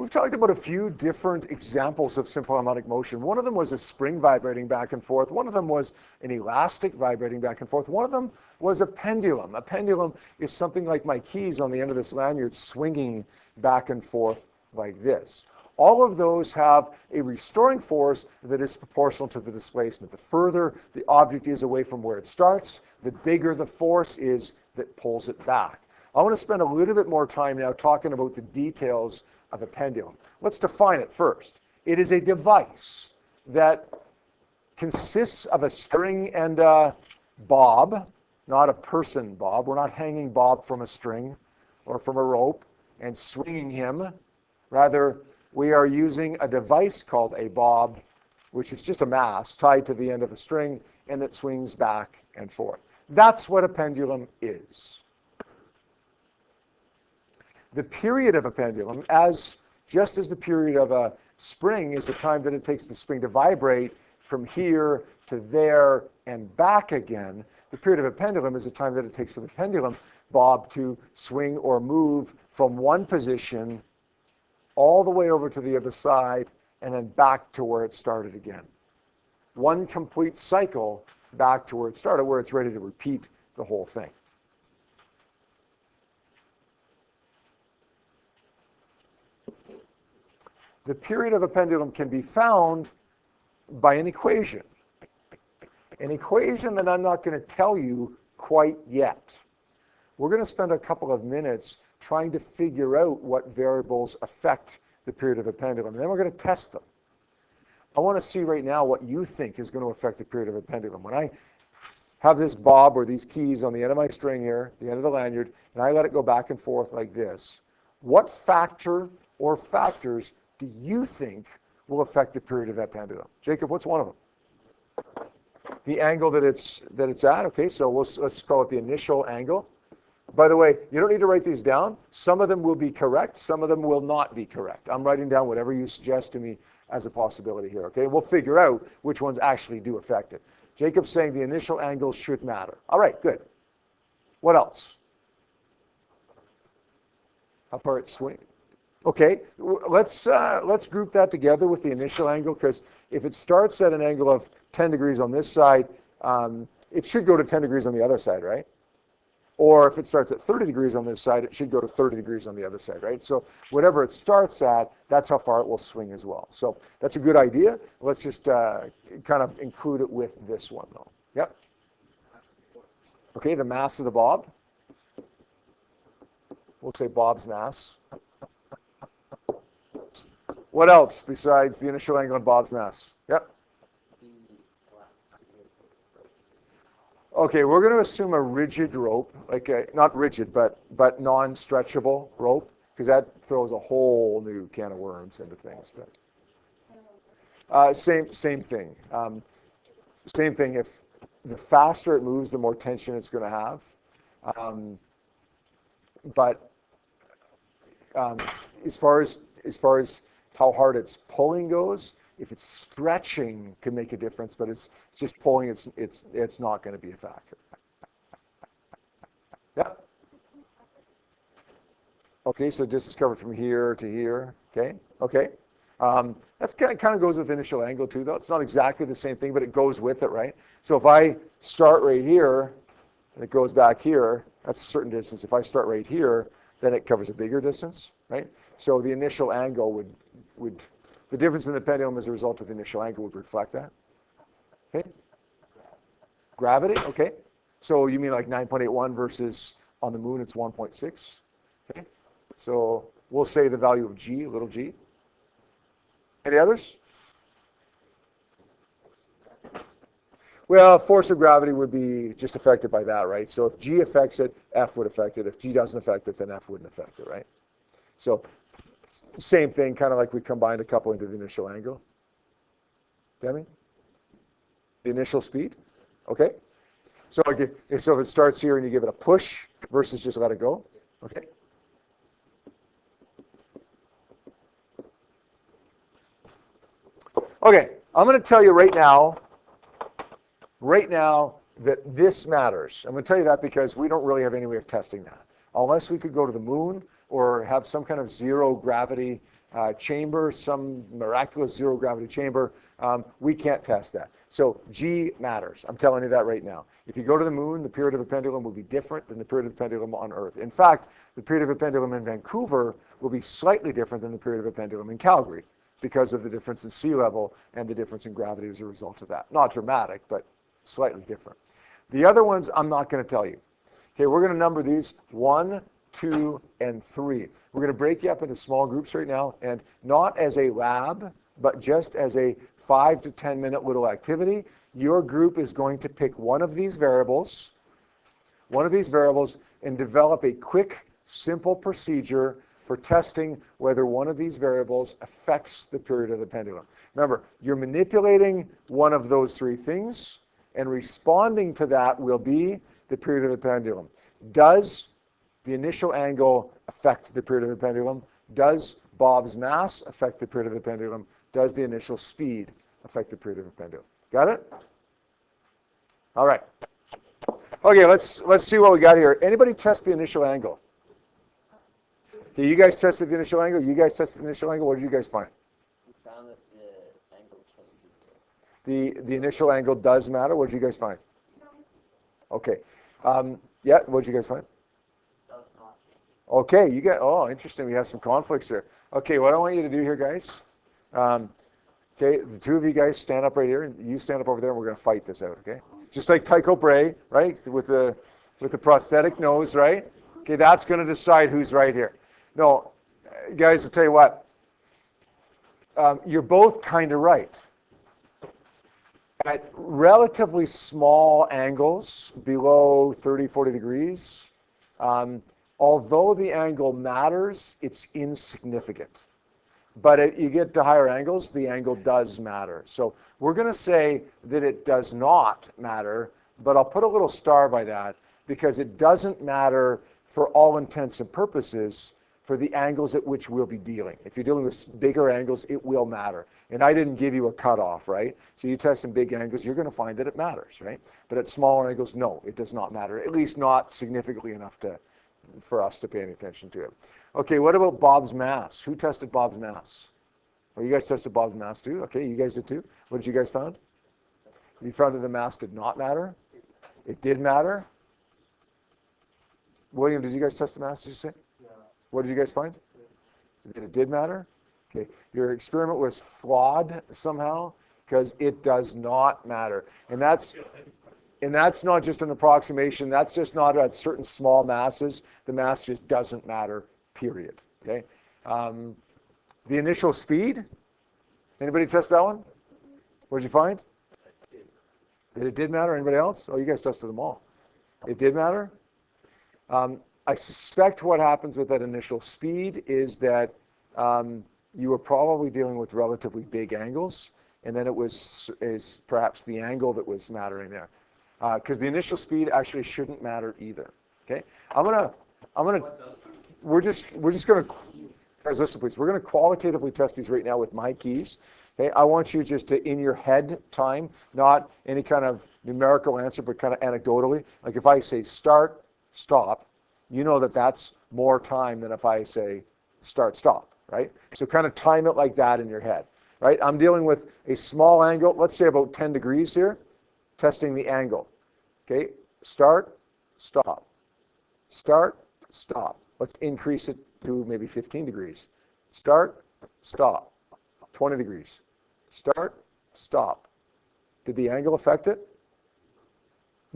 We've talked about a few different examples of simple harmonic motion. One of them was a spring vibrating back and forth. One of them was an elastic vibrating back and forth. One of them was a pendulum. A pendulum is something like my keys on the end of this lanyard swinging back and forth like this. All of those have a restoring force that is proportional to the displacement. The further the object is away from where it starts, the bigger the force is that pulls it back. I want to spend a little bit more time now talking about the details of a pendulum. Let's define it first. It is a device that consists of a string and a bob, not a person bob. We're not hanging Bob from a string or from a rope and swinging him. Rather, we are using a device called a bob, which is just a mass tied to the end of a string, and it swings back and forth. That's what a pendulum is. The period of a pendulum, just as the period of a spring is the time that it takes the spring to vibrate from here to there and back again, the period of a pendulum is the time that it takes for the pendulum bob to swing or move from one position all the way over to the other side and then back to where it started again. One complete cycle back to where it started, where it's ready to repeat the whole thing. The period of a pendulum can be found by an equation. An equation that I'm not going to tell you quite yet. We're going to spend a couple of minutes trying to figure out what variables affect the period of a pendulum. And then we're going to test them. I want to see right now what you think is going to affect the period of a pendulum. When I have this bob or these keys on the end of my string here, the end of the lanyard, and I let it go back and forth like this, what factor or factors do you think will affect the period of that pendulum? Jacob, what's one of them? The angle that it's at. Okay, so let's call it the initial angle. By the way, you don't need to write these down. Some of them will be correct. Some of them will not be correct. I'm writing down whatever you suggest to me as a possibility here. Okay, we'll figure out which ones actually do affect it. Jacob's saying the initial angle should matter. All right, good. What else? How far it swings. Okay, let's group that together with the initial angle, because if it starts at an angle of 10 degrees on this side, it should go to 10 degrees on the other side, right? Or if it starts at 30 degrees on this side, it should go to 30 degrees on the other side, right? So whatever it starts at, that's how far it will swing as well. So that's a good idea. Let's just kind of include it with this one, though. Yep. Okay, the mass of the bob. We'll say Bob's mass. What else besides the initial angle and Bob's mass? Yep. Okay, we're going to assume a rigid rope, like not rigid, but non-stretchable rope, because that throws a whole new can of worms into things. But same thing. Same thing. If the faster it moves, the more tension it's going to have. But as far as how hard its pulling goes, if it's stretching can make a difference, but it's just pulling, it's not going to be a factor. Yeah. Okay, so this is covered from here to here. Okay. Okay. That's kind of goes with initial angle too, though. It's not exactly the same thing, but it goes with it, right? So if I start right here and it goes back here, that's a certain distance. If I start right here, then it covers a bigger distance, right? So the initial angle would the difference in the pendulum as a result of the initial angle would reflect that. Okay? Gravity, okay. So you mean like 9.81 versus on the moon it's 1.6? Okay? So we'll say the value of g, little g. Any others? Well, force of gravity would be just affected by that, right? So if g affects it, F would affect it. If g doesn't affect it, then F wouldn't affect it, right? So same thing, kind of like we combined a couple into the initial angle. Demi? The initial speed? Okay. So if it starts here and you give it a push versus just let it go. Okay. Okay, I'm going to tell you right now that this matters. I'm going to tell you that because we don't really have any way of testing that. Unless we could go to the moon or have some kind of zero gravity chamber, some miraculous zero gravity chamber. We can't test that. So G matters. I'm telling you that right now. If you go to the moon, the period of a pendulum will be different than the period of a pendulum on Earth. In fact, the period of a pendulum in Vancouver will be slightly different than the period of a pendulum in Calgary because of the difference in sea level and the difference in gravity as a result of that. Not dramatic, but slightly different. The other ones I'm not going to tell you. Okay, we're going to number these 1, 2, and 3. We're going to break you up into small groups right now, and not as a lab, but just as a 5 to 10 minute little activity. Your group is going to pick one of these variables, and develop a quick, simple procedure for testing whether one of these variables affects the period of the pendulum. Remember, you're manipulating one of those three things, and responding to that will be the period of the pendulum. Does the initial angle affect the period of the pendulum? Does Bob's mass affect the period of the pendulum? Does the initial speed affect the period of the pendulum? Got it? All right. Okay, let's see what we got here. Anybody test the initial angle? Okay, you guys tested the initial angle. You guys tested the initial angle. What did you guys find? We found that the angle changes. The initial angle does matter. What did you guys find? Okay. Yeah, what did you guys find? Does not change. Okay, you got, oh, interesting. We have some conflicts here. Okay, what I want you to do here, guys, okay, the two of you guys stand up right here, and you stand up over there, and we're going to fight this out, okay? Just like Tycho Brahe, right, with the prosthetic nose, right? Okay, that's going to decide who's right here. No, guys, I'll tell you what, you're both kind of right. At relatively small angles, below 30, 40 degrees, although the angle matters, it's insignificant. But you get to higher angles, the angle does matter. So we're going to say that it does not matter, but I'll put a little star by that because it doesn't matter for all intents and purposes for the angles at which we'll be dealing. If you're dealing with bigger angles, it will matter. And I didn't give you a cutoff, right? So you test some big angles, you're going to find that it matters, right? But at smaller angles, no, it does not matter, at least not significantly enough for us to pay any attention to it. Okay, what about Bob's mass? Who tested Bob's mass? Oh, you guys tested Bob's mass too? Okay, you guys did too. What did you guys find? You found that the mass did not matter? It did matter? William, did you guys test the mass, did you say? Yeah. What did you guys find? That it did matter? Okay, your experiment was flawed somehow because it does not matter. And that's not just an approximation. That's just not at certain small masses. The mass just doesn't matter, period. Okay. The initial speed. Anybody test that one? What did you find? That it did matter. Anybody else? Oh, you guys tested them all. It did matter. I suspect what happens with that initial speed is that you were probably dealing with relatively big angles, and then is perhaps the angle that was mattering there. Because the initial speed actually shouldn't matter either. Okay, we're just gonna, guys, listen please. We're gonna qualitatively test these right now with my keys. Okay, I want you just to in your head time, not any kind of numerical answer, but kind of anecdotally. Like if I say start, stop, you know that that's more time than if I say start, stop, right? So kind of time it like that in your head, right? I'm dealing with a small angle, let's say about 10 degrees here. Testing the angle. Okay, start, stop. Start, stop. Let's increase it to maybe 15 degrees. Start, stop. 20 degrees. Start, stop. Did the angle affect it?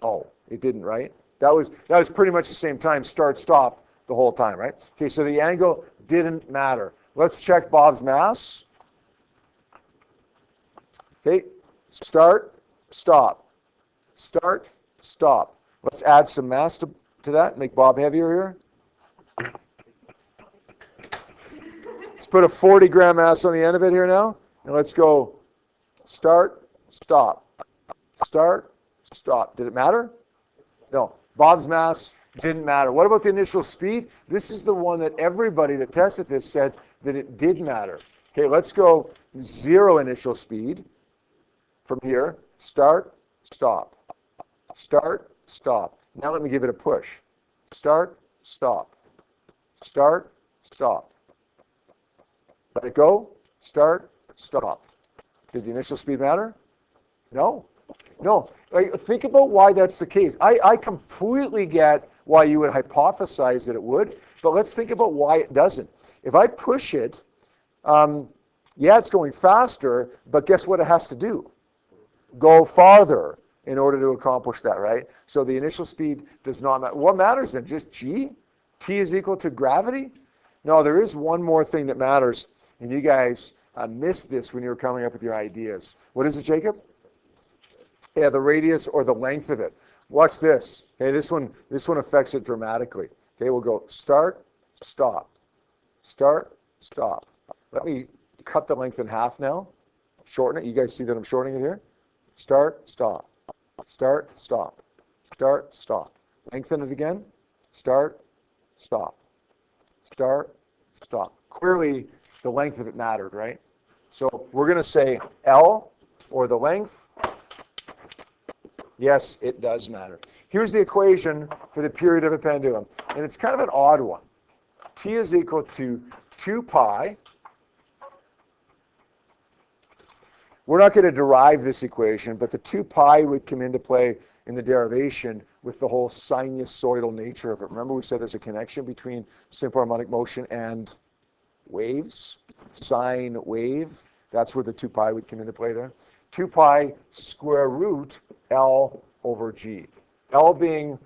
No, it didn't, right? That was pretty much the same time, start, stop, the whole time, right? Okay, so the angle didn't matter. Let's check Bob's mass. Okay, start, stop. Start, stop. Let's add some mass to that, make Bob heavier here. Let's put a 40-gram mass on the end of it here now, and let's go start, stop. Start, stop. Did it matter? No. Bob's mass didn't matter. What about the initial speed? This is the one that everybody that tested this said that it did matter. Okay, let's go 0 initial speed from here. Start, stop. Start, stop. Now let me give it a push. Start, stop. Start, stop. Let it go, start, stop. Did the initial speed matter? No. No. Like, think about why that's the case. I completely get why you would hypothesize that it would, but let's think about why it doesn't. If I push it, yeah, it's going faster, but guess what it has to do? Go farther in order to accomplish that, right? So the initial speed does not matter. What matters then? Just g? T is equal to gravity? No, there is one more thing that matters, and you guys missed this when you were coming up with your ideas. What is it, Jacob? Yeah, the radius or the length of it. Watch this. Okay, this one affects it dramatically. Okay, we'll go start, stop, start, stop. Let me cut the length in half now. Shorten it. You guys see that I'm shortening it here? Start, stop, start, stop, start, stop. Lengthen it again. Start, stop, start, stop. Clearly, the length of it mattered, right? So we're going to say L, or the length. Yes, it does matter. Here's the equation for the period of a pendulum, and it's kind of an odd one. T is equal to 2 pi. We're not going to derive this equation, but the 2 pi would come into play in the derivation with the whole sinusoidal nature of it. Remember we said there's a connection between simple harmonic motion and waves, sine wave. That's where the 2 pi would come into play there. 2 pi square root L over G. L being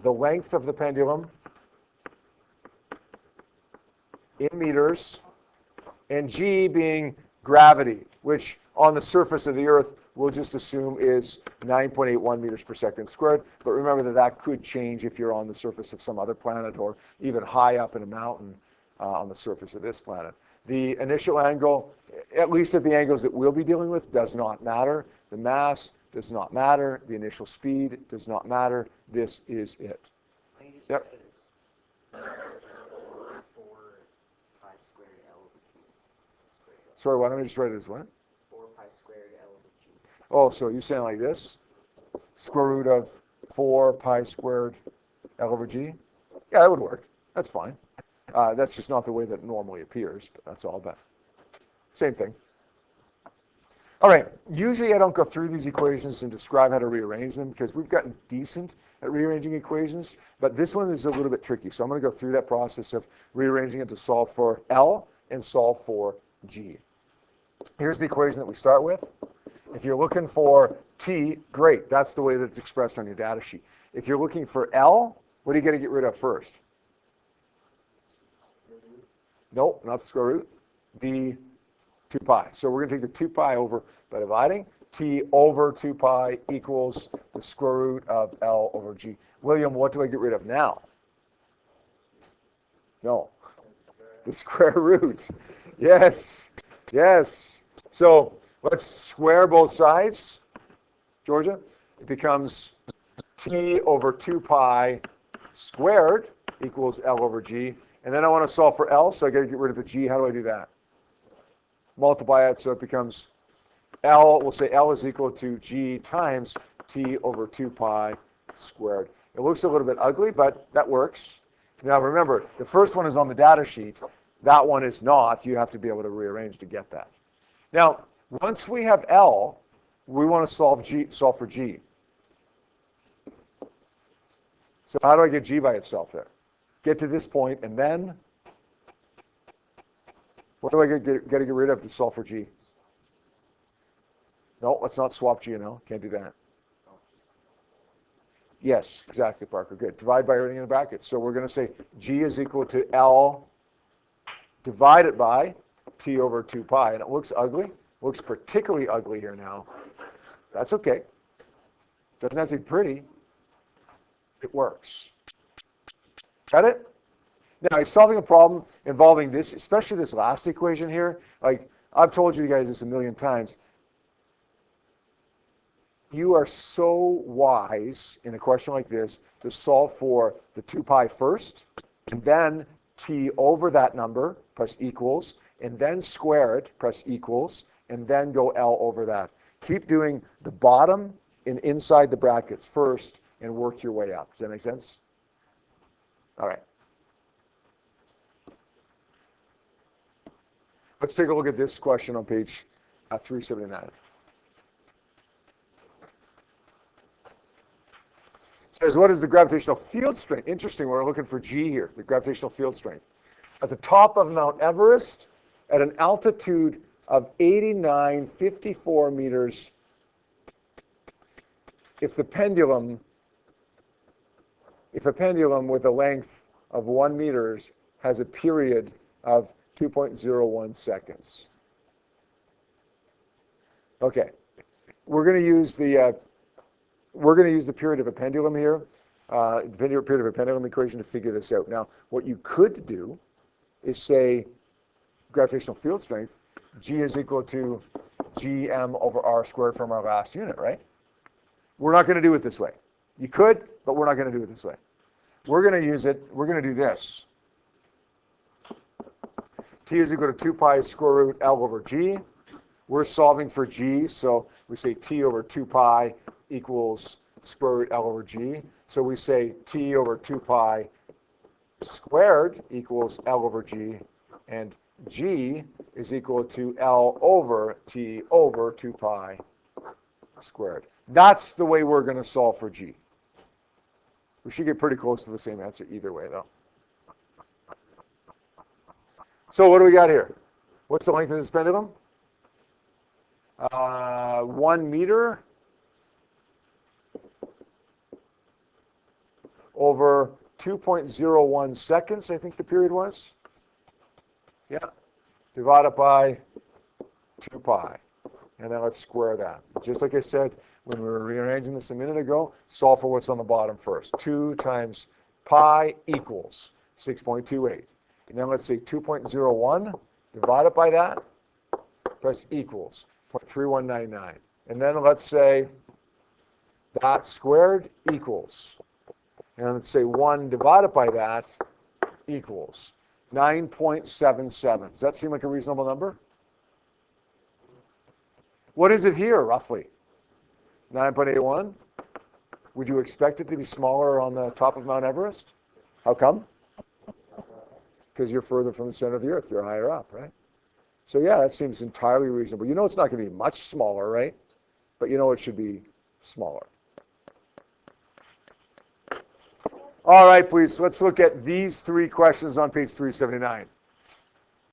the length of the pendulum in meters, and G being gravity, which on the surface of the Earth we'll just assume is 9.81 meters per second squared. But remember that that could change if you're on the surface of some other planet or even high up in a mountain on the surface of this planet. The initial angle, at least at the angles that we'll be dealing with, does not matter. The mass does not matter. The initial speed does not matter. This is it. Yep. Sorry, why don't I just write it as what? 4 pi squared L over G. Oh, so you're saying like this? Square root of 4 pi squared L over G? Yeah, that would work. That's fine. That's just not the way that it normally appears, but that's all. But same thing. All right, usually I don't go through these equations and describe how to rearrange them because we've gotten decent at rearranging equations, but this one is a little bit tricky. So I'm going to go through that process of rearranging it to solve for L and solve for G. Here's the equation that we start with. If you're looking for T, great. That's the way that it's expressed on your data sheet. If you're looking for L, what are you going to get rid of first? Nope, not the square root. The 2 pi. So we're going to take the 2 pi over by dividing. T over 2 pi equals the square root of L over G. William, what do I get rid of now? No. The square root. Yes. Yes. So let's square both sides. Georgia, it becomes T over 2 pi squared equals L over G. And then I want to solve for L, so I got to get rid of the G. How do I do that? Multiply it so it becomes L. We'll say L is equal to G times T over 2 pi squared. It looks a little bit ugly, but that works. Now remember, the first one is on the data sheet. That one is not. You have to be able to rearrange to get that. Now, once we have L, we want to solve for G. So how do I get G by itself there? Get to this point, and then what do I got to get rid of to solve for G? No, let's not swap G and L. Can't do that. Yes, exactly, Parker. Good. Divide by everything in the brackets. So we're going to say G is equal to L divided by T over 2 pi. And it looks ugly. It looks particularly ugly here now. That's okay. Doesn't have to be pretty. It works. Got it? Now, he's solving a problem involving this, especially this last equation here. Like, I've told you guys this a million times. You are so wise in a question like this to solve for the 2 pi first, and then T over that number, press equals, and then square it, press equals, and then go L over that. Keep doing the bottom and inside the brackets first and work your way up. Does that make sense? All right. Let's take a look at this question on page 379. It says, what is the gravitational field strength? Interesting, we're looking for G here, the gravitational field strength. At the top of Mount Everest, at an altitude of 8954 meters, if a pendulum with a length of 1 meter has a period of 2.01 seconds. Okay, we're going to use the period of a pendulum here, the period of a pendulum equation to figure this out. Now, what you could do is say gravitational field strength, G is equal to gm over r squared from our last unit, right? We're not going to do it this way. You could, but we're not going to do it this way. We're going to use it, we're going to do this. T is equal to 2 pi square root L over G. We're solving for G, so we say T over 2 pi equals square root L over G. So we say T over 2 pi squared equals L over G, and G is equal to L over T over 2 pi squared. That's the way we're going to solve for G. We should get pretty close to the same answer either way, though. So what do we got here? What's the length of this pendulum? 1 meter over 2.01 seconds, I think the period was. Yeah. Divided by 2 pi. And then let's square that. Just like I said when we were rearranging this a minute ago, solve for what's on the bottom first. 2 times pi equals 6.28. And then let's say 2.01 divided by that, press equals 0.3199. And then let's say that squared equals, and let's say 1 divided by that equals 9.77. Does that seem like a reasonable number? What is it here, roughly? 9.81? Would you expect it to be smaller on the top of Mount Everest? How come? Because you're further from the center of the Earth. You're higher up, right? So yeah, that seems entirely reasonable. You know it's not going to be much smaller, right? But you know it should be smaller. All right, please, let's look at these 3 questions on page 379.